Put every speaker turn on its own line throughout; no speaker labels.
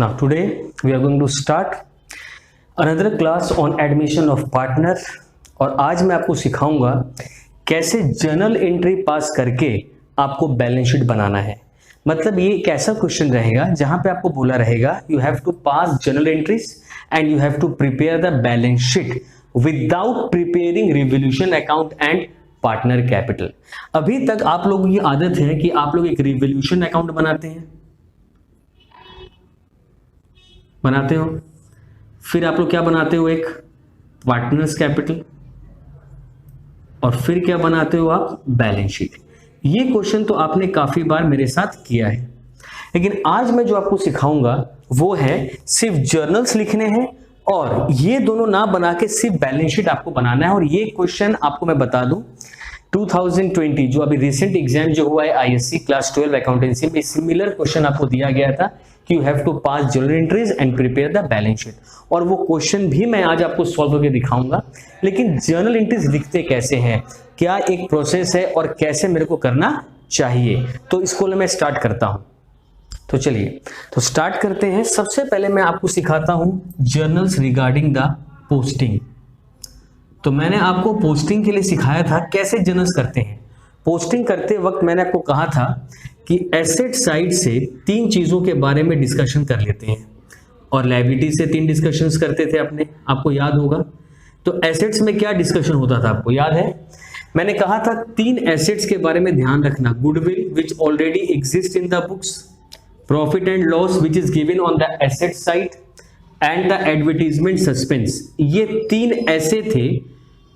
Now today we are going to start another class on admission of partner और आज मैं आपको सिखाऊंगा कैसे जर्नल एंट्री पास करके आपको बैलेंस शीट बनाना है। मतलब ये एक ऐसा क्वेश्चन रहेगा जहां पे आपको बोला रहेगा you have to pass journal entries and you have to prepare the balance sheet without preparing revaluation account and partner capital. अभी तक आप लोगों की आदत है कि आप लोग एक रिवोल्यूशन अकाउंट बनाते हो, फिर आप लोग क्या बनाते हो, एक पार्टनर्स कैपिटल, और फिर क्या बनाते हो आप, बैलेंस शीट। ये क्वेश्चन तो आपने काफी बार मेरे साथ किया है, लेकिन आज मैं जो आपको सिखाऊंगा वो है सिर्फ जर्नल्स लिखने हैं और ये दोनों ना बना के सिर्फ बैलेंस शीट आपको बनाना है। और ये क्वेश्चन आपको मैं बता दूं 2020 जो अभी रिसेंट एग्जाम जो हुआ है आईएससी क्लास 12 अकाउंटेंसी में सिमिलर क्वेश्चन आपको दिया गया था कि you have to pass journal entries and prepare the balance sheet, और वो क्वेश्चन भी मैं आज आपको सॉल्व करके दिखाऊंगा। लेकिन जर्नल एंट्रीज लिखते कैसे हैं, क्या एक प्रोसेस है और कैसे मेरे को करना चाहिए, तो इसको मैं स्टार्ट करता हूं। तो चलिए तो स्टार्ट करते हैं। सबसे पहले मैं आपको सिखाता हूं जर्नल्स रिगार्डिंग द पोस्टिंग। तो मैंने आपको पोस्टिंग के लिए सिखाया था कैसे जर्नल्स करते हैं। पोस्टिंग करते वक्त मैंने आपको कहा था कि एसेट साइड से 3 चीजों के बारे में डिस्कशन कर लेते हैं और लायबिलिटी से 3 डिस्कशंस करते थे अपने, आपको याद होगा। तो एसेट्स में क्या डिस्कशन होता था आपको याद है, मैंने कहा था 3 एसेट्स के बारे में ध्यान रखना, goodwill which already exist in the books, profit and loss which is given on the asset side and the advertisement suspense. ये 3 ऐसे थे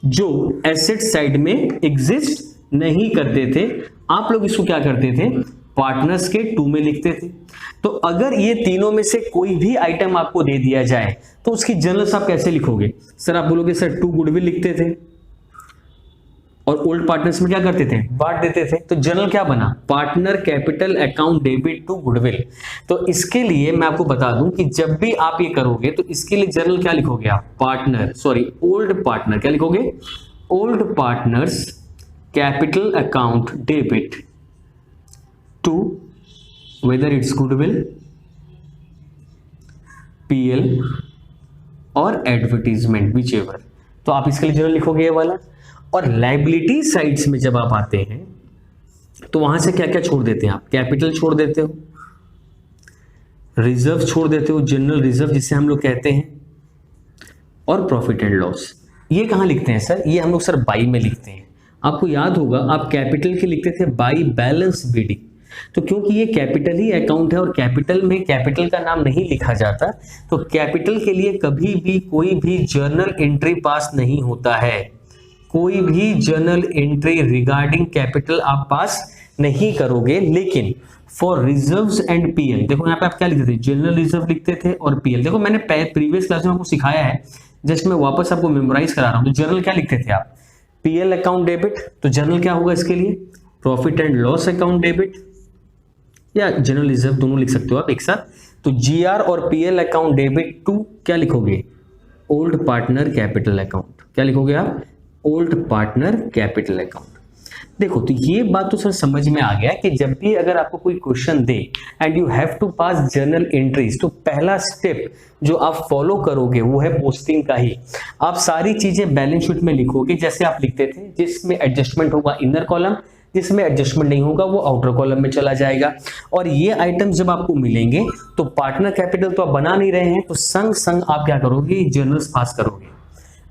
जो एसेट साइड में एग्जिस्ट नहीं करते थे। आप लोग इसको क्या करते थे, पार्टनर्स के 2 में लिखते थे। तो अगर ये तीनों में से कोई भी आइटम आपको दे दिया जाए तो उसकी जर्नल्स आप कैसे लिखोगे। सर आप बोलोगे सर 2 गुडविल लिखते थे और ओल्ड पार्टनर्स में क्या करते थे, बांट देते थे। तो जर्नल क्या बना, partner capital account debit to goodwill. तो इसके लिए मैं आपको बता दूं कि जब भी आप ये करोगे तो इसके लिए जर्नल क्या लिखोगे आप, ओल्ड पार्टनर क्या लिखोगे, old partners capital account debit to whether it's goodwill, PL और एडवर्टीजमेंट विच एवर। तो आप इसके लिए जर्नल लिखोगे ये वाला। और लायबिलिटी साइड्स में जब आप आते हैं तो वहां से क्या क्या छोड़ देते हैं आप, कैपिटल छोड़ देते हो, रिजर्व छोड़ देते हो, जनरल रिजर्व जिसे हम लोग कहते हैं, और प्रॉफिट एंड लॉस। ये कहां लिखते हैं सर, ये हम लोग सर बाई में लिखते हैं। आपको याद होगा आप कैपिटल के लिखते थे बाई बैलेंस बीडी। तो क्योंकि ये कैपिटल ही अकाउंट है और कैपिटल में कैपिटल का नाम नहीं लिखा जाता, तो कैपिटल के लिए कभी भी कोई भी जर्नल एंट्री पास नहीं होता है। कोई भी जर्नल एंट्री रिगार्डिंग कैपिटल आप पास नहीं करोगे। लेकिन फॉर रिजर्व्स एंड पीएल, देखो यहाँ पे आप क्या लिखते थे, जनरल रिजर्व लिखते थे और पीएल। देखो मैंने प्रीवियस क्लास में आपको सिखाया है, जस्ट मैं वापस आपको मेमोराइज करा रहा हूं। तो जनरल क्या लिखते थे आप, पीएल अकाउंट डेबिट। तो जनरल क्या होगा इसके लिए, profit and loss account debit या जनरल रिजर्व, दोनों लिख सकते हो आप एक साथ। तो जीआर और पीएल अकाउंट डेबिट टू क्या लिखोगे, ओल्ड पार्टनर कैपिटल अकाउंट। क्या लिखोगे आप, ओल्ड पार्टनर कैपिटल अकाउंट। देखो तो ये बात तो सर समझ में आ गया कि जब भी अगर आपको कोई क्वेश्चन दे and you have to pass journal entries, तो पहला स्टेप जो आप फॉलो करोगे वो है पोस्टिंग का ही। आप सारी चीजें बैलेंस शीट में लिखोगे जैसे आप लिखते थे, जिसमें एडजस्टमेंट होगा इनर कॉलम, जिसमें एडजस्टमेंट नहीं होगा वो आउटर कॉलम में चला जाएगा। और ये आइटम जब आपको मिलेंगे तो पार्टनर कैपिटल तो आप बना नहीं रहे हैं, तो संग संग आप क्या करोगे, जर्नल्स पास करोगे।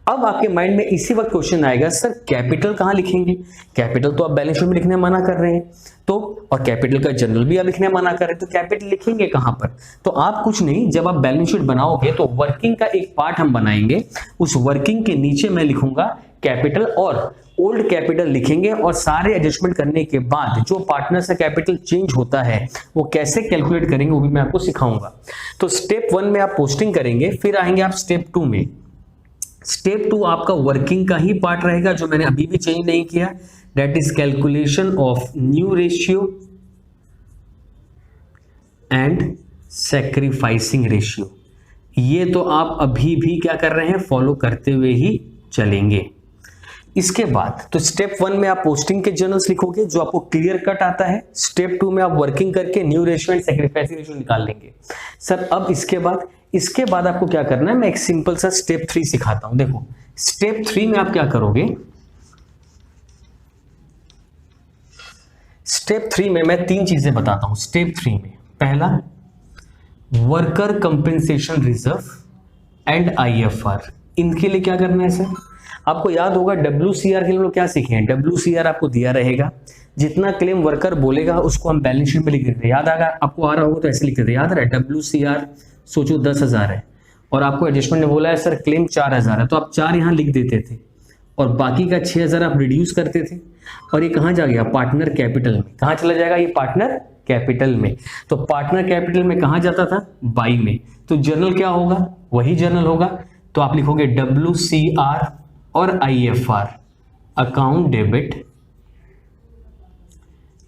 अब आपके माइंड में इसी वक्त क्वेश्चन आएगा सर कैपिटल कहां लिखेंगे, कैपिटल तो आप बैलेंस शीट में लिखने मना कर रहे हैं, तो और कैपिटल का जनरल भी आप लिखने मना कर रहे हैं, तो कैपिटल लिखेंगे कहां पर। तो आप कुछ नहीं, जब आप बैलेंस शीट बनाओगे तो वर्किंग का एक पार्ट हम बनाएंगे, उस वर्किंग के नीचे मैं लिखूंगा कैपिटल और ओल्ड कैपिटल लिखेंगे, और सारे एडजस्टमेंट करने के बाद जो पार्टनर से कैपिटल चेंज होता है वो कैसे कैलकुलेट करेंगे वो भी मैं आपको सिखाऊंगा। तो स्टेप 1 में आप पोस्टिंग करेंगे, फिर आएंगे आप स्टेप 2 में। स्टेप 2 आपका वर्किंग का ही पार्ट रहेगा जो मैंने अभी भी चेंज नहीं किया, that is calculation of new ratio and sacrificing ratio. ये तो आप अभी भी क्या कर रहे हैं, फॉलो करते हुए ही चलेंगे। इसके बाद तो स्टेप 1 में आप पोस्टिंग के जर्नल्स लिखोगे जो आपको क्लियर कट आता है। स्टेप 2 में आप वर्किंग करके new ratio and sacrificing ratio निकाल लेंगे। सर अब इसके बाद आपको क्या करना है, मैं एक सिंपल सा स्टेप 3 सिखाता हूं। देखो स्टेप 3 में आप क्या करोगे, स्टेप 3 में मैं 3 चीजें बताता हूं। स्टेप 3 में पहला worker compensation reserve and IFR, इनके लिए क्या करना है सर, आपको याद होगा WCR के लिए हम लोग क्या सीखे हैं, WCR आपको दिया रहेगा, जितना क्लेम वर्कर बोलेगा उसको हम बैलेंस शीट में लिख देते हैं। याद आएगा आपको, आ रहा होगा तो ऐसे लिख देते हैं, याद रहा है WCR सोचो 10,000 है और आपको एडजस्टमेंट ने बोला है सर क्लेम 4,000 है, तो आप 4 यहाँ लिख देते थे और बाकी का 6,000 आप रिड्यूस करते थे और ये कहाँ जा गया, पार्टनर कैपिटल में। कहाँ चला जाएगा ये, पार्टनर कैपिटल में। तो पार्टनर कैपिटल में कहाँ जाता था, बाई में। तो जर्नल क्या होगा, वही जर्नल होगा। तो आप लिखोगे WCR और IFR, account debit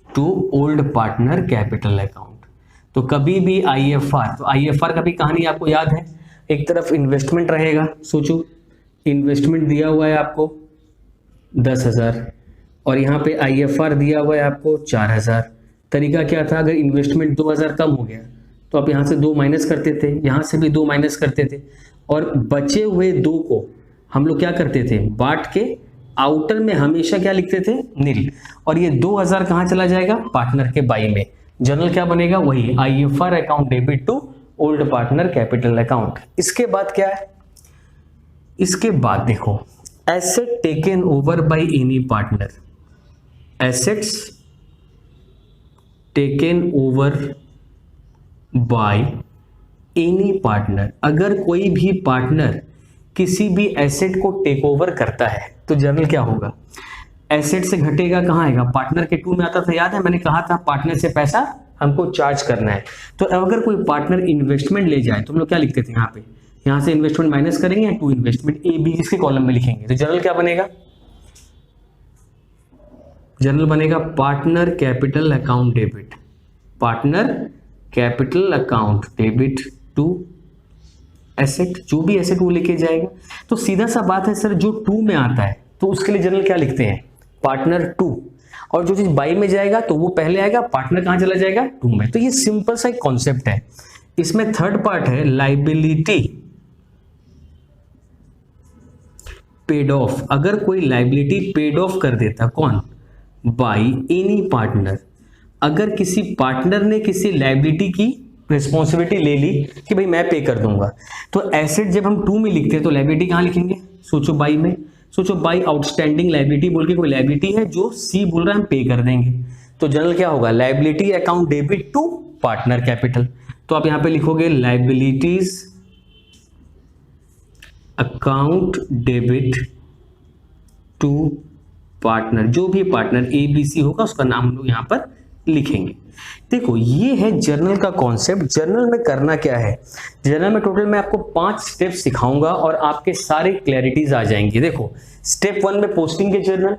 to old partner capital account. तो कभी भी IFR, तो IFR का भी कहानी आपको याद है, एक तरफ इन्वेस्टमेंट रहेगा, सोचो इन्वेस्टमेंट दिया हुआ है आपको 10,000 और यहाँ पे IFR दिया हुआ है आपको 4,000। तरीका क्या था, अगर इन्वेस्टमेंट 2,000 कम हो गया तो आप यहाँ से 2 माइनस करते थे, यहाँ से भी 2 माइनस करते थे और बचे हुए 2 को हम लोग क्या करते थे, बांट के आउटर में हमेशा क्या लिखते थे, नील। और ये 2,000 कहाँ चला जाएगा, पार्टनर के बाई में। जर्नल क्या बनेगा, वही IFR account debit to old partner capital account. इसके बाद क्या है, इसके बाद देखो asset taken over by any partner, assets taken over by any partner. अगर कोई भी पार्टनर किसी भी एसेट को टेक ओवर करता है तो जर्नल क्या होगा, एसेट से घटेगा कहाँ आएगा, पार्टनर के 2 में आता था, याद है मैंने कहा था पार्टनर से पैसा हमको चार्ज करना है। तो अगर कोई पार्टनर इन्वेस्टमेंट ले जाए तो हम लोग क्या लिखते थे, यहाँ पे यहाँ से इन्वेस्टमेंट माइनस करेंगे, टू इन्वेस्टमेंट AB इसके कॉलम में लिखेंगे। तो जर्नल क्या बनेगा, जर्नल बनेगा partner capital account debit, partner capital account debit to asset, जो भी एसेट वो लेके जाएगा। तो सीधा सा बात है सर, जो 2 में आता है तो उसके लिए जर्नल क्या लिखते हैं, पार्टनर 2, और जो चीज बाई में जाएगा तो वो पहले आएगा, पार्टनर कहां चला जाएगा, 2 में। तो ये सिंपल सा एक कॉन्सेप्ट है। इसमें थर्ड पार्ट है लाइबिलिटी पेड ऑफ। अगर कोई लाइबिलिटी पेड ऑफ कर देता, कौन, बाई एनी पार्टनर। अगर किसी पार्टनर ने किसी लाइबिलिटी की रिस्पॉन्सिबिलिटी ले ली कि भाई मैं पे कर दूंगा, तो एसेट जब हम 2 में लिखते हैं तो लाइबिलिटी कहां लिखेंगे, सोचो बाई में। सोचो बाई आउटस्टैंडिंग लाइबिलिटी बोल के कोई लाइबिलिटी है जो C बोल रहा है हम पे कर देंगे, तो जनरल क्या होगा, liability account debit to partner capital. तो आप यहां पे लिखोगे liabilities account debit to partner, जो भी पार्टनर ABC होगा उसका नाम हम लोग यहां पर लिखेंगे। देखो ये है जर्नल का कॉन्सेप्ट। जर्नल में करना क्या है, जर्नल में टोटल मैं आपको 5 स्टेप सिखाऊंगा और आपके सारे क्लैरिटीज आ जाएंगी। देखो स्टेप 1 में पोस्टिंग के जर्नल,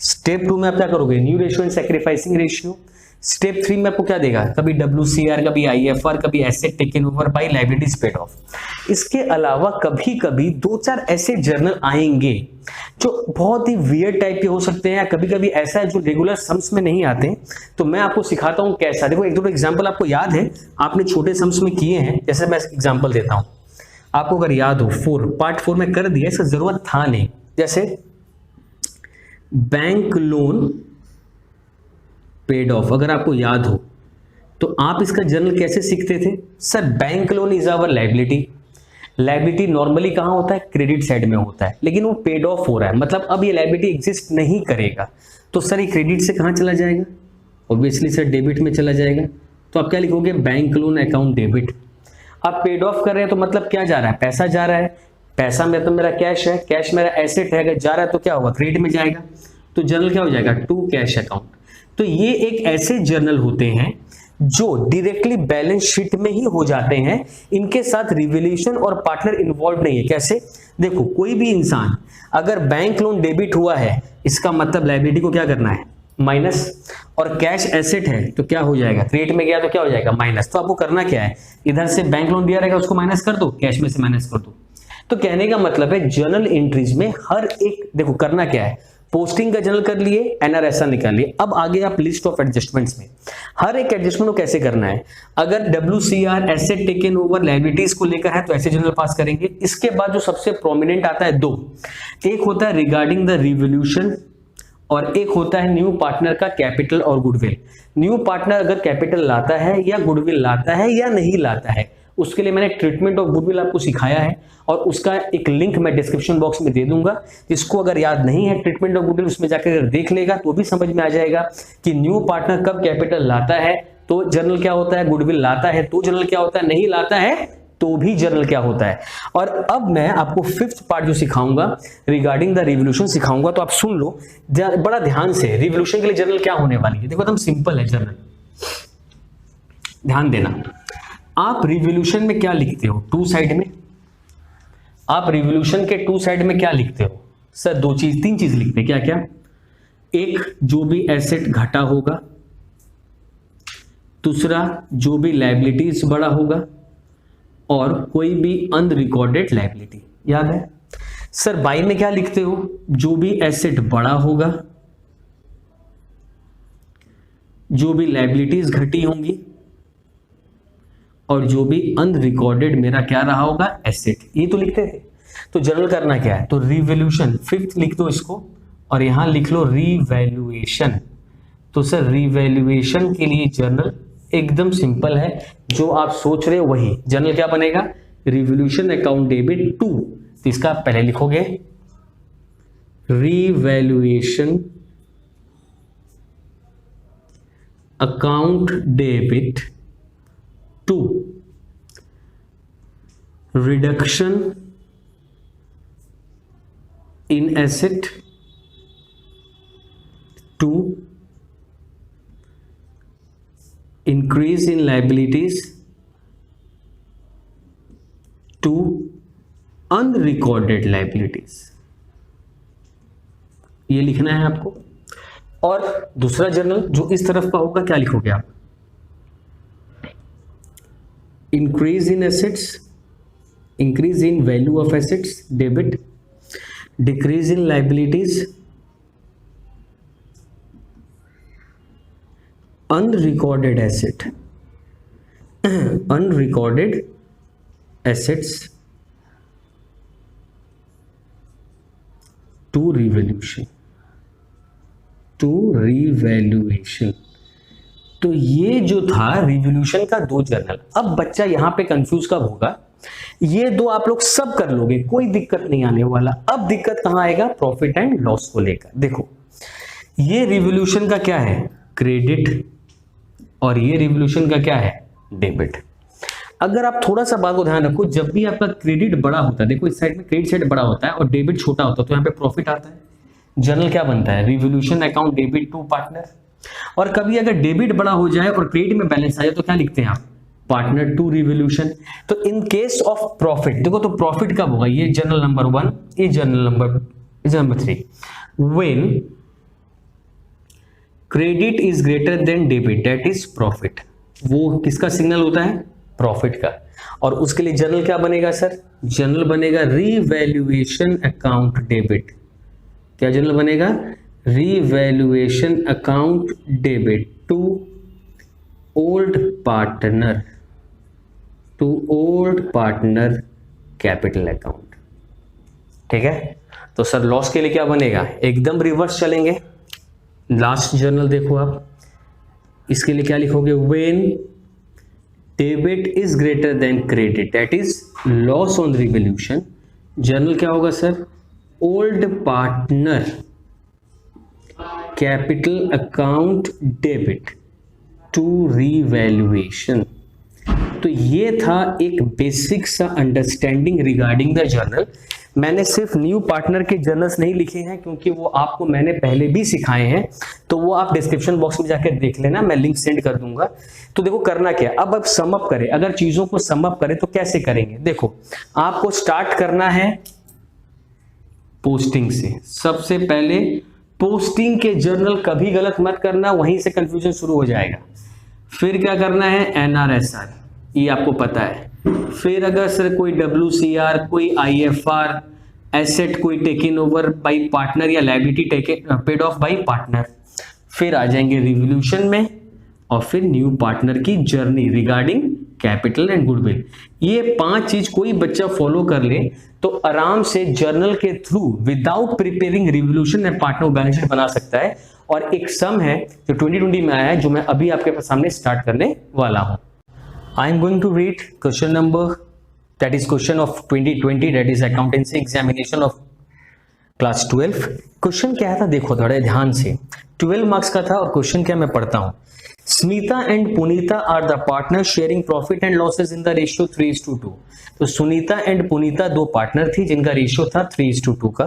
स्टेप 2 में आप क्या करोगे, new ratio and sacrificing ratio. Step 3 में आपको क्या देगा, कभी WCR, कभी IFR, कभी asset taken over bye liabilities paid of. इसके अलावा कभी कभी 2-4 ऐसे जर्नल आएंगे जो बहुत ही वियर्ड टाइप के हो सकते हैं, या कभी कभी ऐसा है जो रेगुलर सम्स में नहीं आते, तो मैं आपको सिखाता हूं कैसा। देखो 1-2 एग्जांपल आपको याद है, आपने छोटे सम्स में किए हैं, जैसे मैं एग्जांपल देता हूं आपको, अगर याद हो पार्ट 4 में कर दिया, इसका जरूरत था नहीं। जैसे बैंक लोन पेड ऑफ, अगर आपको याद हो तो आप इसका जर्नल कैसे सीखते थे, sir bank loan is our liability. Liability normally कहां होता है, क्रेडिट साइड में होता है, लेकिन वो पेड ऑफ हो रहा है, मतलब अब ये लायबिलिटी एग्जिस्ट नहीं करेगा, तो सर ये क्रेडिट से कहां चला जाएगा, ऑब्वियसली सर डेबिट में चला जाएगा। तो आप क्या लिखोगे, बैंक लोन अकाउंट डेबिट। आप पेड ऑफ कर रहे हैं तो मतलब क्या जा रहा है, पैसा जा रहा है, पैसा में तो मेरा कैश है, कैश मेरा एसेट है, अगर जा रहा है तो क्या होगा, क्रेडिट में जाएगा, तो जर्नल क्या हो जाएगा, टू कैश अकाउंट। तो ये एक ऐसे जर्नल होते हैं जो डायरेक्टली बैलेंस शीट में ही हो जाते हैं, इनके साथ रिवैल्यूएशन और पार्टनर इन्वॉल्व नहीं है। कैसे, देखो कोई भी इंसान अगर बैंक लोन डेबिट हुआ है, इसका मतलब लायबिलिटी को क्या करना है, माइनस, और कैश एसेट है तो क्या हो जाएगा, क्रेडिट में गया तो क्या हो जाएगा, माइनस। तो आपको करना क्या है, इधर से बैंक लोन दिया रहेगा उसको माइनस कर दो, कैश में से माइनस कर दो। तो कहने का मतलब है जर्नल एंट्रीज में हर एक, देखो करना क्या है, पोस्टिंग का जनरल कर लिए, एनआरएसआर निकाल लिए। अब आगे आप लिस्ट ऑफ एडजस्टमेंट्स में हर एक एडजस्टमेंट को कैसे करना है। अगर WCR asset taken over liabilities को लेकर है तो ऐसे जनरल पास करेंगे। इसके बाद जो सबसे प्रोमिनेंट आता है दो, एक होता है रिगार्डिंग द रिवोल्यूशन और एक होता है न्यू पार्टनर का कैपिटल और गुडविल। न्यू पार्टनर अगर कैपिटल लाता है या गुडविल लाता है या नहीं लाता है, उसके लिए मैंने ट्रीटमेंट ऑफ गुडविल आपको सिखाया है और उसका एक लिंक मैं डिस्क्रिप्शन बॉक्स में दे दूंगा। जिसको अगर याद नहीं है ट्रीटमेंट ऑफ गुडविल, उसमें जाकर अगर देख लेगा तो भी समझ में आ जाएगा कि न्यू पार्टनर कब कैपिटल लाता है तो जनरल क्या होता है, गुडविल लाता है तो जनरल क्या होता है, नहीं लाता है तो भी जनरल क्या होता है। और अब मैं आपको फिफ्थ पार्ट जो सिखाऊंगा रिगार्डिंग द रिवोल्यूशन सिखाऊंगा, तो आप सुन लो बड़ा ध्यान से। रिवोल्यूशन के लिए जनरल क्या होने वाली है, देखो एकदम सिंपल है जनरल, ध्यान देना। आप रिवोल्यूशन में क्या लिखते हो, टू साइड में आप रिवोल्यूशन के टू साइड में क्या लिखते हो सर, तीन चीज लिखते हैं, क्या क्या। एक, जो भी एसेट घटा होगा, दूसरा जो भी लायबिलिटीज बड़ा होगा, और कोई भी अनरिकॉर्डेड लायबिलिटी। याद है सर, बाई में क्या लिखते हो, जो भी एसेट बड़ा होगा, जो भी लायबिलिटीज घटी होंगी, और जो भी अनरिकॉर्डेड मेरा क्या रहा होगा, एसेट। ये तो लिखते थे। तो जनरल करना क्या है, तो रिवोल्यूशन फिफ्थ लिख दो इसको और यहां लिख लो रिवैल्यूएशन। तो सर रिवैल्यूएशन के लिए जनरल एकदम सिंपल है, जो आप सोच रहे हो वही जनरल क्या बनेगा, रिवोल्यूशन अकाउंट डेबिट टू। तो इसका आप पहले लिखोगे revaluation account debit to reduction in asset to increase in liabilities to unrecorded liabilities, ये लिखना है आपको। और दूसरा जर्नल जो इस तरफ का होगा, क्या लिखोगे आप, increase in assets, increase in value of assets debit, decrease in liabilities, unrecorded asset, unrecorded assets to revaluation, to revaluation। तो ये जो था रिवोल्यूशन का दो जर्नल। अब बच्चा यहां पे कंफ्यूज कब होगा, ये दो आप लोग सब कर लोगे, कोई दिक्कत नहीं आने वाला। अब दिक्कत कहां आएगा, प्रॉफिट एंड लॉस को लेकर। देखो ये रिवोल्यूशन का क्या है, क्रेडिट, और ये रिवोल्यूशन का क्या है, डेबिट। अगर आप थोड़ा सा बात को ध्यान रखो, जब भी आपका क्रेडिट बड़ा होता है, देखो इस साइड में क्रेडिट साइड बड़ा होता है और डेबिट छोटा होता है, तो यहाँ पे प्रॉफिट आता है। जनरल क्या बनता है, revaluation account debit to partner. और कभी अगर डेबिट बड़ा हो जाए और क्रेडिट में बैलेंस आ जाए तो क्या लिखते हैं आप, पार्टनर टू रिवोल्यूशन। तो इन केस ऑफ प्रॉफिट देखो, तो प्रॉफिट कब होगा, ये जनरल नंबर 1, ये general number 3, when credit is greater then debit that is profit. वो किसका सिग्नल होता है, प्रॉफिट का। और उसके लिए जनरल क्या बनेगा सर, जनरल बनेगा रिवैल्यूएशन अकाउंट डेबिट। क्या जनरल बनेगा, revaluation account debit to old partner, to old partner capital account. ठीक है, तो सर लॉस के लिए क्या बनेगा, एकदम रिवर्स चलेंगे। लास्ट जर्नल देखो आप, इसके लिए क्या लिखोगे, when debit is greater than credit that is loss on revaluation. Journal क्या होगा sir, old partner capital account debit to revaluation. तो ये था एक बेसिक सा अंडरस्टैंडिंग रिगार्डिंग द जर्नल। मैंने सिर्फ न्यू पार्टनर के जर्नल्स नहीं लिखे हैं क्योंकि वो आपको मैंने पहले भी सिखाए हैं, तो वो आप डिस्क्रिप्शन बॉक्स में जाकर देख लेना, मैं लिंक सेंड कर दूंगा। तो देखो करना क्या, अब सम अप करें, अगर चीजों को सम अप करें तो कैसे करेंगे। देखो आपको स्टार्ट करना है पोस्टिंग से। सबसे पहले पोस्टिंग के जर्नल कभी गलत मत करना, वहीं से कंफ्यूजन शुरू हो जाएगा। फिर क्या करना है, एनआरएसआर, ये आपको पता है। फिर अगर सर कोई WCR, कोई IFR, एसेट कोई टेकन ओवर बाय पार्टनर या liability paid off bye partner, फिर आ जाएंगे रिवोल्यूशन में, और फिर न्यू पार्टनर की journey regarding capital and goodwill. ये 5 चीज कोई बच्चा फॉलो कर ले तो आराम से जर्नल के through without preparing revolution and partner balance sheet बना सकता है। और एक सम है जो 2020 में आया है, जो मैं अभी आपके सामने स्टार्ट करने वाला हूं। I am going to read question number, that is question of 2020, that is accountancy examination of class 12। Question क्या था देखो थोड़े ध्यान से, 12 मार्क्स का था और क्वेश्चन क्या मैं पढ़ता हूं। Smita and Punita are the partner sharing profit and losses in the ratio 3:2। तो सुनीता एंड पुनीता 2 पार्टनर थी जिनका रेशियो था 3:2 का।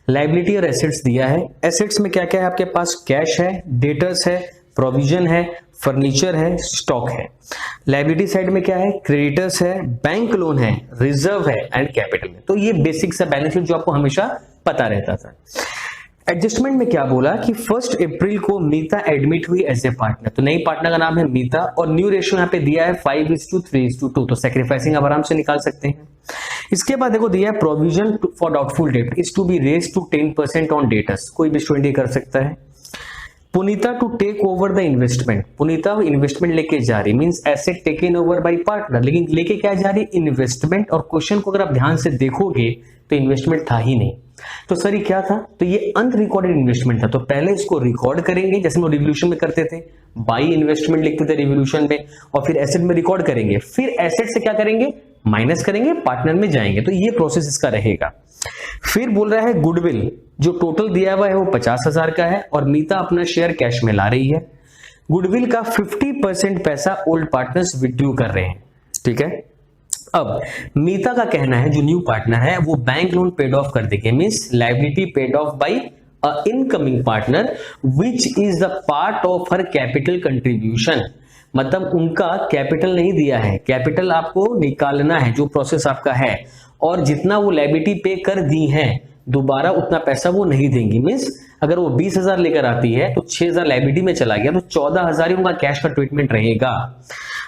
लायबिलिटी और एसेट्स दिया है। एसेट्स में क्या क्या है आपके पास, कैश है, डेटर्स है, प्रोविजन है, फर्नीचर है, स्टॉक है। लायबिलिटी साइड में क्या है, क्रेडिटर्स है, बैंक लोन है, रिजर्व है एंड कैपिटल है। तो ये बेसिक सा बैलेंस शीट जो आपको हमेशा पता रहता था। एडजस्टमेंट में क्या बोला कि 1 अप्रैल को मीता एडमिट हुई एज ए पार्टनर, तो नई पार्टनर का नाम है मीता और न्यू रेशियो यहाँ पे दिया है 5:3:2, तो सैक्रिफाइसिंग आप आराम से निकाल सकते हैं। इसके बाद देखो दिया है provision for doubtful debt is to be raised to 10% on debtors, कोई भी स्टूडेंट कर सकता है। Punita to take over the investment, Punita investment लेके जा रही, means asset taken over by partner, लेकिन लेके क्या जा रही, इन्वेस्टमेंट। और क्वेश्चन को अगर आप ध्यान से देखोगे तो इन्वेस्टमेंट था ही नहीं, तो सर ये क्या था, तो ये अनरिकॉर्डेड इन्वेस्टमेंट था। तो पहले इसको रिकॉर्ड करेंगे, जैसे हम रिवोल्यूशन में करते थे, बाई इन्वेस्टमेंट लिखते थे रिवोल्यूशन में, और फिर एसेट में रिकॉर्ड करेंगे, फिर एसेट से क्या करेंगे, माइनस करेंगे, पार्टनर में जाएंगे। तो ये प्रोसेस इसका रहेगा। फिर बोल रहा है गुडविल, जो टोटल दिया हुआ है वो 50,000 का है और मीता अपना शेयर कैश में ला रही है। गुडविल का 50% पैसा ओल्ड पार्टनर्स विड्रू कर रहे हैं, ठीक है। अब मीता का कहना है जो न्यू पार्टनर है वो बैंक लोन पेड ऑफ कर देंगे, means liability paid off by a incoming partner which is the part of her capital contribution. मतलब उनका कैपिटल नहीं दिया है, कैपिटल आपको निकालना है, जो प्रोसेस आपका है, और जितना वो लायबिलिटी पे कर दी है दोबारा उतना पैसा वो नहीं देंगी। मींस अगर वो 20,000 लेकर आती है तो 6,000 लायबिलिटी में चला गया, तो 14,000 ही उनका कैश का ट्रीटमेंट रहेगा।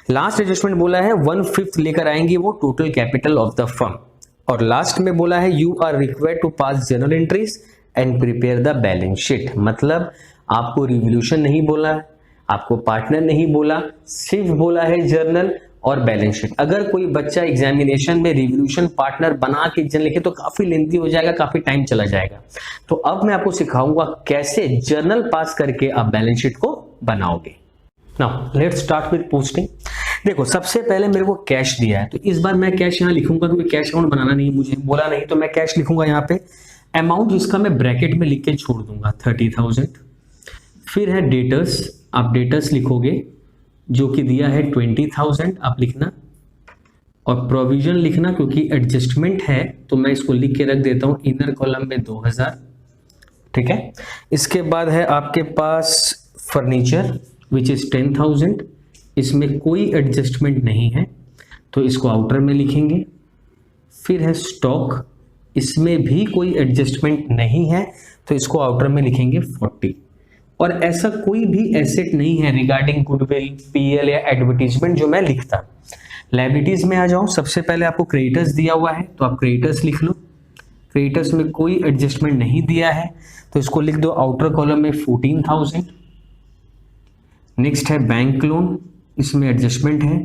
लास्ट एडजस्टमेंट बोला है 1/5 लेकर आएंगे वो total capital of the firm. और लास्ट में बोला है you are required to pass journal entries and prepare the balance sheet. मतलब आपको रिवोल्यूशन नहीं बोला, आपको पार्टनर नहीं बोला, सिर्फ बोला है जर्नल और बैलेंस शीट। अगर कोई बच्चा एग्जामिनेशन में रिवोल्यूशन पार्टनर बना के एग्जाम लिखे तो काफी लेंथी हो जाएगा, काफी टाइम चला जाएगा। तो अब मैं आपको सिखाऊंगा कैसे जर्नल पास करके आप बैलेंस शीट को बनाओगे। Now let's start with posting. देखो सबसे पहले मेरे को कैश दिया है, तो इस बार मैं कैश यहाँ लिखूंगा क्योंकि कैश अकाउंट बनाना नहीं मुझे बोला नहीं, तो मैं कैश लिखूंगा यहाँ पे। अमाउंट जिसका मैं ब्रैकेट में लिख के छोड़ दूंगा 30,000। फिर है डेटर्स, आप डेटर्स लिखोगे जो कि दिया है 20,000 आप लिखना, और प्रोविजन लिखना क्योंकि एडजस्टमेंट है तो मैं इसको लिख के रख देता हूं इनर कॉलम में 2,000, ठीक है। इसके बाद है आपके पास फर्नीचर विच इज 10,000, इसमें कोई एडजस्टमेंट नहीं है तो इसको आउटर में लिखेंगे। फिर है स्टॉक, इसमें भी कोई एडजस्टमेंट नहीं है तो इसको आउटर में लिखेंगे 40। और ऐसा कोई भी एसेट नहीं है रिगार्डिंग गुडविल, पीएल या एडवर्टीजमेंट जो मैं लिखता। लायबिलिटीज में आ जाऊं, सबसे पहले आपको क्रेडिटर्स दिया हुआ है तो आप क्रेडिटर्स लिख लो। क्रेडिटर्स में कोई एडजस्टमेंट नहीं दिया है तो इसको लिख दो आउटर कॉलम में 14,000। नेक्स्ट है बैंक लोन, इसमें एडजस्टमेंट है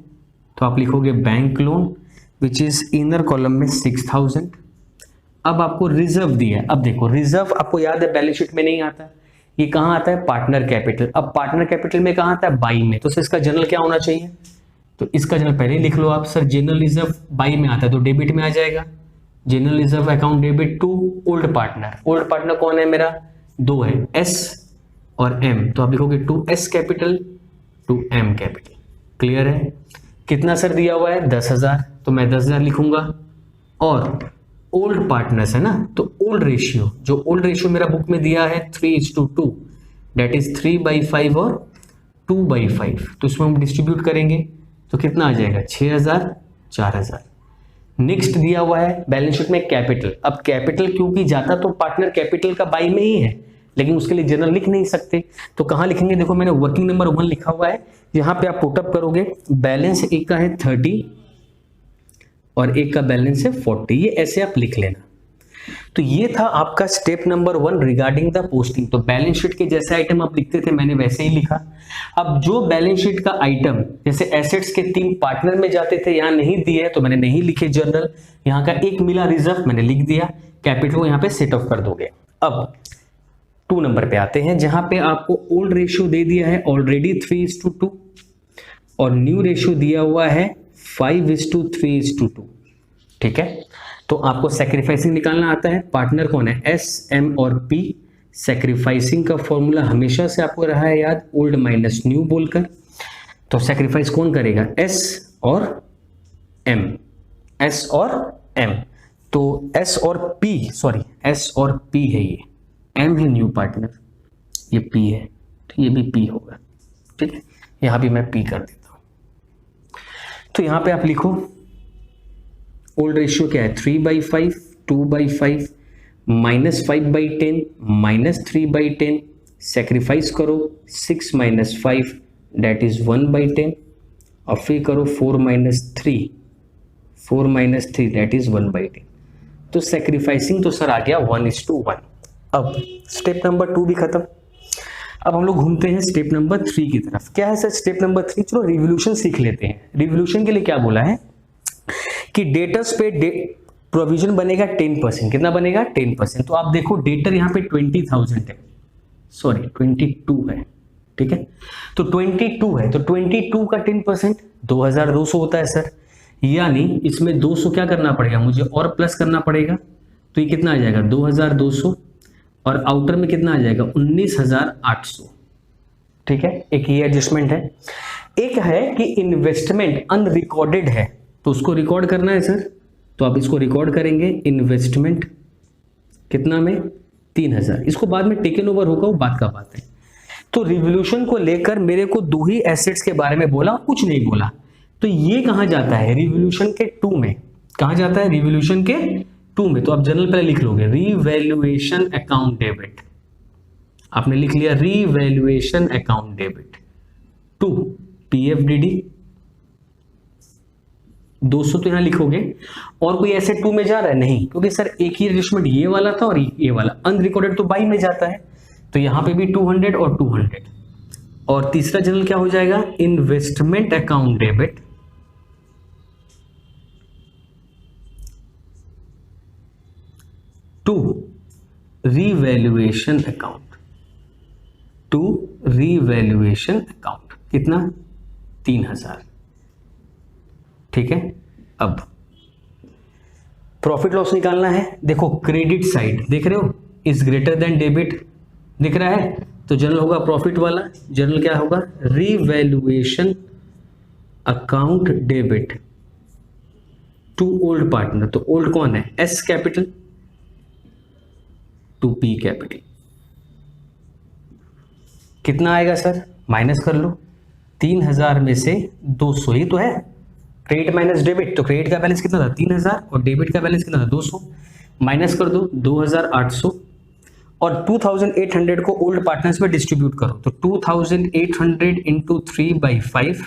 तो आप लिखोगे bank loan which is inner column में 6,000। अब आपको रिजर्व दिया है। अब देखो रिजर्व आपको याद है बैलेंस शीट में नहीं आता, ये कहाँ आता है, पार्टनर कैपिटल। अब पार्टनर कैपिटल में कहाँ आता है, बाई में, तो सर इसका जनरल क्या होना चाहिए, तो इसका जनरल पहले लिख लो आप। सर जनरल रिजर्व बाई में आता है तो डेबिट में आ जाएगा। General reserve account debit to old partner. Old partner कौन है मेरा, 2 है, एस और एम, तो आप लिखोगे to S capital to M capital. Clear है। कितना सर दिया हुआ है 10,000, तो मैं 10,000 लिखूंगा। और ओल्ड पार्टनर्स है ना, तो ओल्ड रेशियो, जो ओल्ड रेशियो मेरा बुक में दिया है 3:2, डेट इज 3/5 और 2/5, तो इसमें हम डिस्ट्रीब्यूट करेंगे तो कितना आ जाएगा 6,000, 4,000। नेक्स्ट दिया हुआ है बैलेंस शीट में कैपिटल। अब कैपिटल क्योंकि जाता तो पार्टनर कैपिटल का बाई में ही है, लेकिन उसके लिए जनरल लिख नहीं सकते, तो कहाँ लिखेंगे, देखो मैंने वर्किंग नंबर 1 लिखा हुआ है, यहाँ पे आप पुटअप करोगे। बैलेंस एक का है 30 और एक का बैलेंस है 40, ये ऐसे आप लिख लेना। तो ये था आपका step number 1 regarding the posting. तो बैलेंस शीट के जैसे आइटम आप लिखते थे मैंने वैसे ही लिखा। अब जो बैलेंस शीट का आइटम जैसे एसेट्स के 3 पार्टनर में जाते थे, यहाँ नहीं दिए तो मैंने नहीं लिखे जर्नल, यहाँ का 1 मिला रिजर्व मैंने लिख दिया, कैपिटल को यहाँ पे सेट ऑफ कर दोगे। अब 2 नंबर पे आते हैं जहां पे आपको ओल्ड रेशियो दे दिया है ऑलरेडी 3:2 और न्यू रेशियो दिया हुआ है 5:3:2। ठीक है, तो आपको सैक्रिफाइसिंग निकालना आता है। पार्टनर कौन है? एस, एम और पी। सैक्रिफाइसिंग का फॉर्मूला हमेशा से आपको रहा है याद, ओल्ड माइनस न्यू बोलकर। तो सैक्रिफाइस कौन करेगा? एस और एम, एस और एम। तो एस और पी, सॉरी एस और पी है, ये एम है न्यू पार्टनर, ये पी है, तो ये भी पी होगा। ठीक है, यहां भी मैं पी कर देता हूं। तो यहां पे आप लिखो ओल्ड रेशियो क्या है? 3/5, 2/5, -5/10, -3/10। सेक्रीफाइस करो 6 - 5 दैट इज 1/10 और फिर करो 4 - 3, 4 - 3 दैट इज 1/10। तो सेक्रीफाइसिंग तो सर आ गया 1:1। अब स्टेप नंबर 2 भी खत्म। अब हम लोग घूमते हैं स्टेप नंबर 3 की तरफ। क्या है सर स्टेप नंबर 3? चलो रिवोल्यूशन सीख लेते हैं। रिवोल्यूशन के लिए क्या बोला है कि डेटर्स पे प्रोविजन बनेगा 10%। कितना बनेगा? 10%। तो आप देखो डेटर यहाँ पे 20,000 है, सॉरी 22 है। ठीक है, तो 22 है, तो 22 का 10% 2,200 होता है सर। यानी इसमें 200 क्या करना पड़ेगा मुझे और प्लस करना पड़ेगा। तो ये कितना आ जाएगा? 2,200 और आउटर में कितना आ जाएगा? 19,800। ठीक है, एक ये एडजस्टमेंट है। एक है कि इन्वेस्टमेंट अनरिकॉर्डेड है, तो उसको रिकॉर्ड करना है सर, तो आप इसको रिकॉर्ड करेंगे। इन्वेस्टमेंट कितना में? 3,000। इसको बाद में टेकन ओवर होगा, वो बात का बात है। तो रिवोल्यूशन को लेकर मेरे को 2 ही एसेट्स के बारे में बोला, कुछ नहीं बोला। तो ये कहां जाता है? रिवोल्यूशन के 2 में। कहां जाता है? रिवोल्यूशन के 2 में। तो आप जनरल पहले लिख लोगे रीवैल्यूएशन अकाउंट डेबिट। आपने लिख लिया रीवैल्यूएशन अकाउंट डेबिट 2 PFDD 200 तो यहां लिखोगे। और कोई ऐसे 2 में जा रहा है? नहीं, क्योंकि सर एक ही एडजस्टमेंट ये वाला था और ये वाला अनरिकॉर्डेड तो बाई में जाता है, तो यहां पे भी 200 और 200। और तीसरा जनरल क्या हो जाएगा? Investment account debit 2 revaluation account, 2 revaluation account. कितना? 3,000। ठीक है, अब प्रॉफिट लॉस निकालना है। देखो क्रेडिट साइड देख रहे हो, इज ग्रेटर देन डेबिट दिख रहा है, तो जनरल होगा प्रॉफिट वाला। जनरल क्या होगा? Revaluation account debit to old partner. तो ओल्ड कौन है? S capital to P capital. कितना आएगा सर? माइनस कर लो 3,000 में से 200, ही तो है क्रेडिट माइनस डेबिट। तो क्रेडिट का बैलेंस कितना था? 3,000 और डेबिट का बैलेंस कितना था? 200। माइनस कर दो 2,800 और 2,800 को ओल्ड पार्टनर्स में डिस्ट्रीब्यूट करो। तो 2,800 इंटू 3/5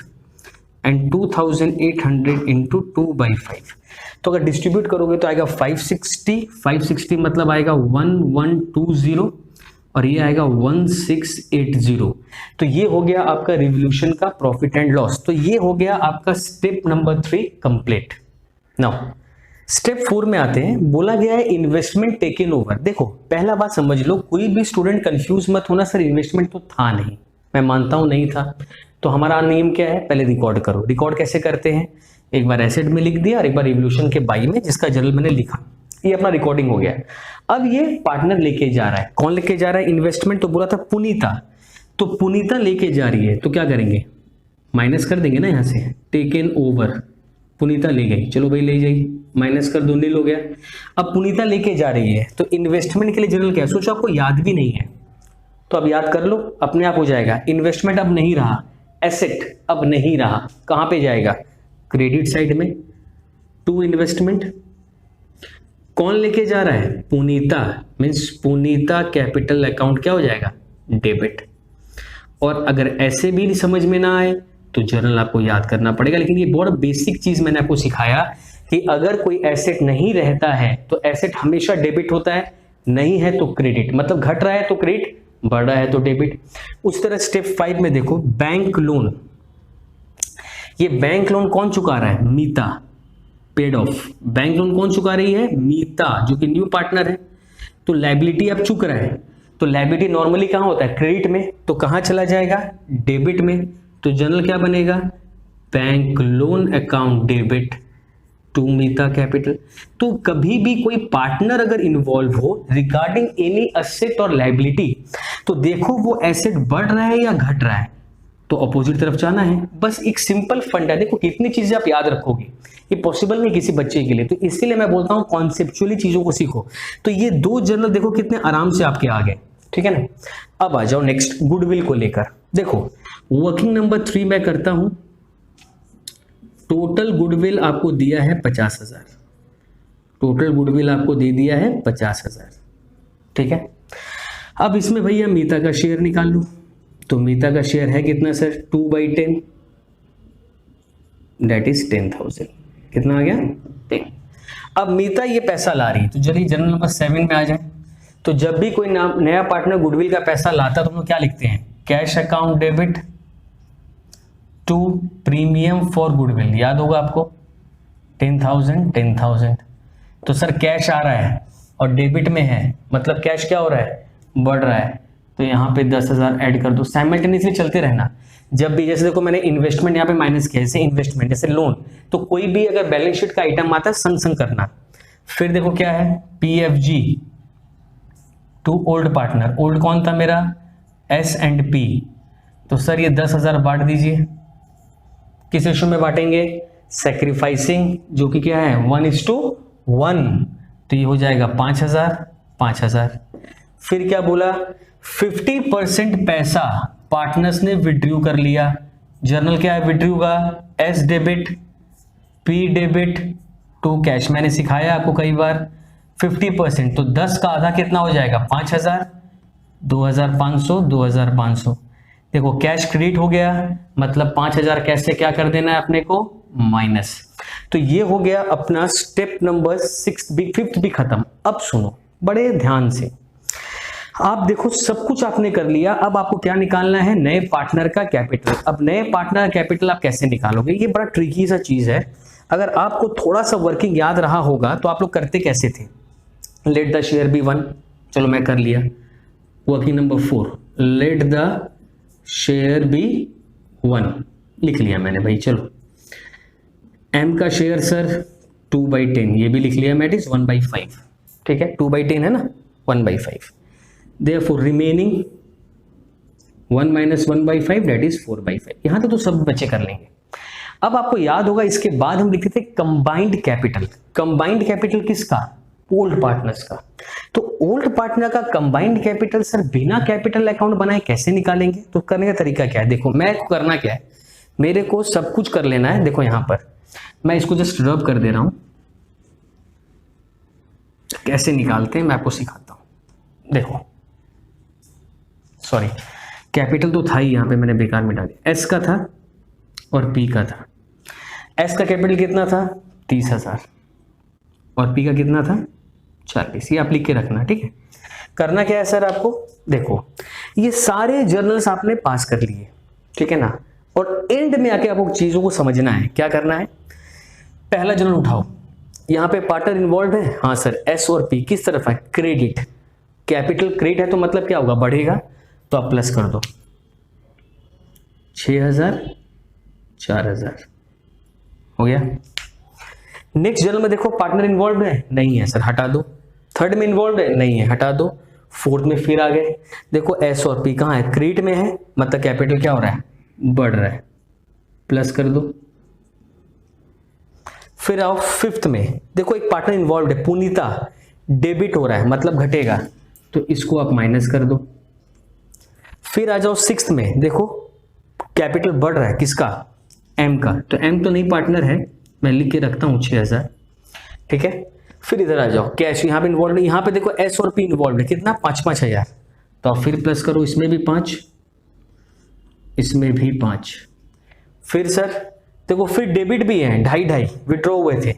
एंड 2,800 इंटू 2/5। तो अगर डिस्ट्रीब्यूट करोगे तो आएगा 560 मतलब आएगा 1120 और ये आएगा 1680। तो ये हो गया आपका रिवोल्यूशन का प्रॉफिट एंड लॉस। तो ये हो गया आपका step number 3 complete. Now step 4 में आते हैं। बोला गया है इन्वेस्टमेंट टेकन ओवर। देखो पहला बात समझ लो, कोई भी स्टूडेंट कंफ्यूज मत होना, सर इन्वेस्टमेंट तो था नहीं। मैं मानता हूं नहीं था, तो हमारा नियम क्या है? पहले रिकॉर्ड करो। रिकॉर्ड कैसे करते हैं? एक बार एसेट में लिख दिया और एक बार रिवोल्यूशन के बाई में, जिसका जनरल मैंने लिखा। ये अपना रिकॉर्डिंग हो गया। अब ये पार्टनर लेके जा रहा है। कौन लेके जा रहा है? इन्वेस्टमेंट तो बोला था पुनीता, तो पुनीता लेके जा रही है, तो क्या करेंगे? माइनस कर देंगे ना यहाँ से। टेकन ओवर, पुनीता ले गई, चलो भाई ले जाइए, माइनस कर दो, नील हो गया। अब पुनीता लेके जा रही है, तो इन्वेस्टमेंट के लिए जनरल क्या है? सोचो आपको याद भी नहीं है तो अब याद कर लो, अपने आप हो जाएगा। इन्वेस्टमेंट अब नहीं रहा, एसेट अब नहीं रहा, कहां पे जाएगा? क्रेडिट साइड में। टू इन्वेस्टमेंट कौन लेके जा रहा है? पुनीता, मीन्स पुनीता कैपिटल अकाउंट क्या हो जाएगा? डेबिट। और अगर ऐसे भी समझ में ना आए तो जनरल आपको याद करना पड़ेगा। लेकिन ये बहुत बेसिक चीज मैंने आपको सिखाया कि अगर कोई एसेट नहीं रहता है तो एसेट हमेशा डेबिट होता है, नहीं है तो क्रेडिट, मतलब घट रहा है तो क्रेडिट, बढ़ रहा है तो डेबिट। उस तरह स्टेप 5 में देखो बैंक लोन, ये बैंक लोन कौन चुका रहा है, मीता, पेड ऑफ। बैंक लोन कौन चुका रही है, मीता, जो कि न्यू पार्टनर है। तो लायबिलिटी अब चुक रहा है, तो लायबिलिटी नॉर्मली कहां होता है, क्रेडिट में, तो कहां चला जाएगा, डेबिट में। तो जनरल क्या बनेगा, bank loan account debit to Meeta capital. तो कभी भी कोई पार्टनर अगर इन्वॉल्व हो रिगार्डिंग एनी एसेट और लायबिलिटी, तो देखो वो एसेट बढ़ रहा है या घट रहा है, तो अपोजिट तरफ जाना है। बस एक सिंपल फंड है। देखो कितनी चीजें आप याद रखोगे, ये पॉसिबल नहीं किसी बच्चे के लिए, तो इसीलिए मैं बोलता हूं कॉन्सेप्चुअली चीजों को सीखो। तो ये दो जर्नल देखो कितने आराम से आपके आ गए, ठीक है ना। अब आ जाओ नेक्स्ट गुडविल को लेकर। देखो वर्किंग नंबर 3 मैं करता हूं। टोटल गुडविल आपको दिया है 50,000, टोटल गुडविल आपको दे दिया है 50,000, ठीक है। अब इसमें भैया मीता का शेयर निकाल लूं, तो मीता का शेयर है कितना सर, 2/10, दैट इज 10,000। कितना आ गया, 10। अब मीता ये पैसा ला रही है, तो चलिए जनरल नंबर 7 में आ जाए। तो जब भी कोई नया पार्टनर गुडविल का पैसा लाता है तो हम लोग क्या लिखते हैं, cash account debit to premium for goodwill, याद होगा आपको, 10,000 10,000। तो सर कैश आ रहा है और डेबिट में है, मतलब कैश क्या हो रहा है, बढ़ रहा है, तो यहाँ पे 10,000 ऐड कर दो। साइमल्टेनियसली चलते रहना। जब भी जैसे देखो मैंने इन्वेस्टमेंट यहाँ पे माइनस किया, जैसे इन्वेस्टमेंट, जैसे लोन, तो कोई भी अगर बैलेंस शीट का आइटम आता है संग संग करना। फिर देखो क्या है, PFG to old partner, old कौन था मेरा, S&P। तो सर ये 10,000 बांट दीजिए, किस रेशो में बांटेंगे, सैक्रिफाइसिंग, जो कि क्या है 1:1, तो ये हो जाएगा 5,000। फिर क्या बोला, 50% पैसा पार्टनर्स ने विड्रू कर लिया। जर्नल क्या है विड्रू का, S debit, P debit to cash, मैंने सिखाया आपको कई बार। 50%, तो 10 का आधा कितना हो जाएगा, 5,000, 2,500, 2,500। देखो कैश क्रेडिट हो गया, मतलब 5,000 कैश से क्या कर देना है अपने को, माइनस। तो ये हो गया अपना स्टेप नंबर 6 भी, 5th भी खत्म। अब सुनो बड़े ध्यान से, आप देखो सब कुछ आपने कर लिया। अब आपको क्या निकालना है, नए पार्टनर का कैपिटल। अब नए पार्टनर का कैपिटल आप कैसे निकालोगे, ये बड़ा ट्रिकी सा चीज है। अगर आपको थोड़ा सा वर्किंग याद रहा होगा तो आप लोग करते कैसे थे, लेट द शेयर बी 1, चलो मैं कर लिया। Working number 4, let the share be 1, लिख लिया मैंने भाई। चलो M का शेयर सर 2/10, ये भी लिख लिया मैं, इट इज 1/5, ठीक है, 2/10 है ना, 1/5। Therefore remaining 1 minus 1/5 that is 4/5। यहां तक तो सब बच्चे कर लेंगे। अब आपको याद होगा इसके बाद हम लिखते थे कंबाइंड कैपिटल। कंबाइंड कैपिटल किसका, ओल्ड पार्टनर्स का। तो ओल्ड पार्टनर का कंबाइंड कैपिटल सर बिना कैपिटल अकाउंट बनाए कैसे निकालेंगे, तो करने का तरीका क्या है, देखो मैं करना क्या है, मेरे को सब कुछ कर लेना है। देखो यहां पर मैं इसको जस्ट रब कर दे रहा हूं, कैसे निकालते हैं मैं आपको सिखाता हूं। देखो सॉरी, कैपिटल तो था ही, यहां पे मैंने बेकार मिटा दिया। S का था और P का था। S का कैपिटल कितना था, 30,000, और P का कितना था, 40। ये आप लिख के रखना, ठीक है। करना क्या है सर आपको, देखो ये सारे जर्नल्स आपने पास कर लिए, ठीक है ना। और एंड में आके आपको चीजों को समझना है। क्या करना है, पहला जर्नल उठाओ, यहां पे पार्टनर इन्वॉल्व है, हाँ सर, S और P किस तरफ है, क्रेडिट। कैपिटल क्रेडिट है तो मतलब क्या होगा, बढ़ेगा, तो आप प्लस कर दो, 6,000, 4,000 हो गया। नेक्स्ट जर्नल में देखो पार्टनर इन्वॉल्व है, नहीं है सर, हटा दो। थर्ड में इन्वॉल्व है, नहीं है, हटा दो। फोर्थ में फिर आ गए, देखो S और P कहां है, क्रेडिट में है, मतलब कैपिटल क्या हो रहा है, बढ़ रहा है, प्लस कर दो। फिर आओ फिफ्थ में, देखो एक पार्टनर इन्वॉल्व है, पुनीता, डेबिट हो रहा है, मतलब घटेगा, तो इसको आप माइनस कर दो। फिर आ जाओ सिक्स्थ में, देखो कैपिटल बढ़ रहा है, किसका, M का, तो M तो नहीं पार्टनर है, मैं लिख के रखता हूं 6,000, ठीक है। फिर इधर आ जाओ, कैश यहाँ पे इन्वॉल्व है, यहाँ पे देखो S और P इन्वॉल्व है, कितना, 5-5 हजार, तो आप फिर प्लस करो, इसमें भी 5, इसमें भी 5। फिर सर देखो फिर डेबिट भी है, 2.5 विड्रॉ हुए थे,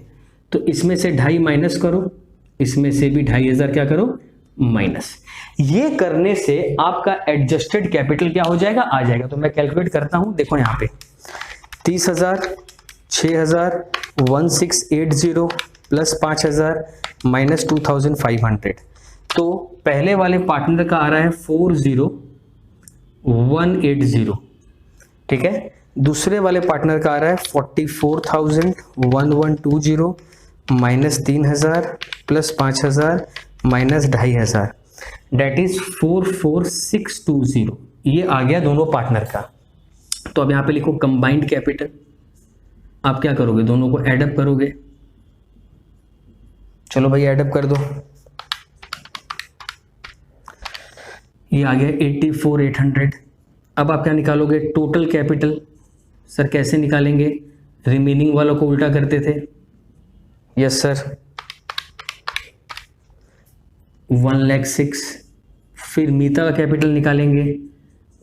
तो इसमें से 2.5 माइनस करो, इसमें से भी 2.5 क्या करो माइनस। ये करने से आपका एडजस्टेड कैपिटल क्या हो जाएगा, आ जाएगा। तो मैं कैलकुलेट करता हूं, देखो यहां पे 30,000, 6,000, 1680 प्लस 5,000 माइनस 2,500। तो पहले वाले पार्टनर का आ रहा है 40,180, ठीक है। दूसरे वाले पार्टनर का आ रहा है 44,1120 minus 3,000 plus 5,000 minus 2,500, that is 44,620। ये आ गया दोनों पार्टनर का। तो अब यहां पे लिखो कंबाइंड कैपिटल। आप क्या करोगे, दोनों को एडअप करोगे। चलो भाई एडअप कर दो, ये आ गया 84,800। अब आप क्या निकालोगे, टोटल कैपिटल। सर कैसे निकालेंगे, रिमेनिंग वालों को उल्टा करते थे। Yes sir, 1,06,000। फिर मीता का कैपिटल निकालेंगे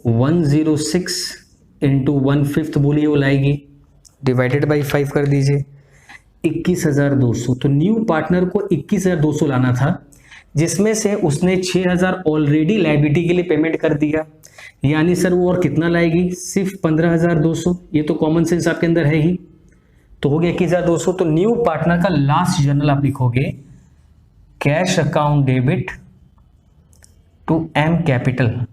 106 इंटू 1/5 बोलिए वो लाएगी, डिवाइडेड बाई 5 कर दीजिए, 21,200। तो न्यू पार्टनर को 21,200 लाना था, जिसमें से उसने 6,000 ऑलरेडी लायबिलिटी के लिए पेमेंट कर दिया, यानी सर वो और कितना लाएगी, सिर्फ 15,200। ये तो कॉमन सेंस आपके अंदर है ही। तो हो गया 21,200। तो न्यू पार्टनर का लास्ट जर्नल आप लिखोगे cash account debit to M capital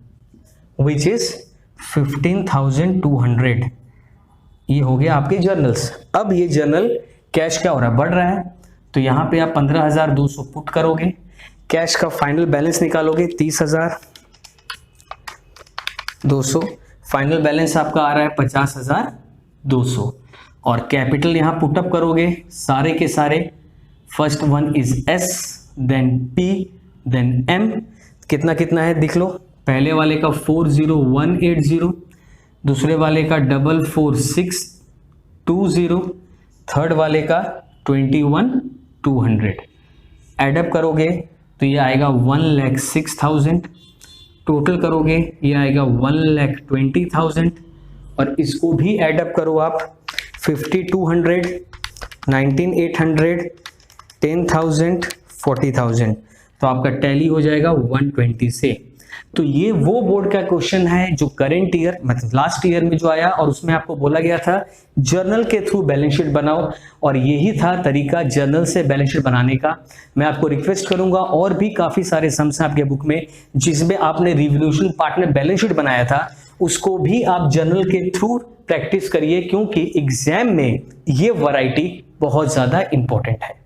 which is 15,200। ये हो गया आपके जर्नल्स। अब ये जर्नल कैश क्या हो रहा है, बढ़ रहा है। तो यहां पे आप 15,200 पुट करोगे, कैश का फाइनल बैलेंस निकालोगे 30,200, फाइनल बैलेंस आपका आ रहा है 50,200। और कैपिटल यहां पुटअप करोगे सारे के सारे, first one is S, then P, then M. कितना कितना है देख लो, पहले वाले का 40,180, दूसरे वाले का 44,620, थर्ड वाले का 21,200। एडअप करोगे तो ये आएगा 1,06,000, टोटल करोगे ये आएगा 1,20,000, और इसको भी एडअप करो आप 5,200, 19,800, 10,000, 40,000। तो आपका टैली हो जाएगा 120 से। तो ये वो बोर्ड का क्वेश्चन है जो करंट ईयर मतलब लास्ट ईयर में जो आया, और उसमें आपको बोला गया था जर्नल के थ्रू बैलेंस शीट बनाओ, और यही था तरीका जर्नल से बैलेंस शीट बनाने का। मैं आपको रिक्वेस्ट करूंगा और भी काफी सारे सम्स आपके बुक में जिसमें आपने रिवोल्यूशन पार्ट में बैलेंस शीट बनाया था, उसको भी आप जर्नल के थ्रू प्रैक्टिस करिए, क्योंकि एग्जाम में ये वैरायटी बहुत ज्यादा इंपॉर्टेंट है।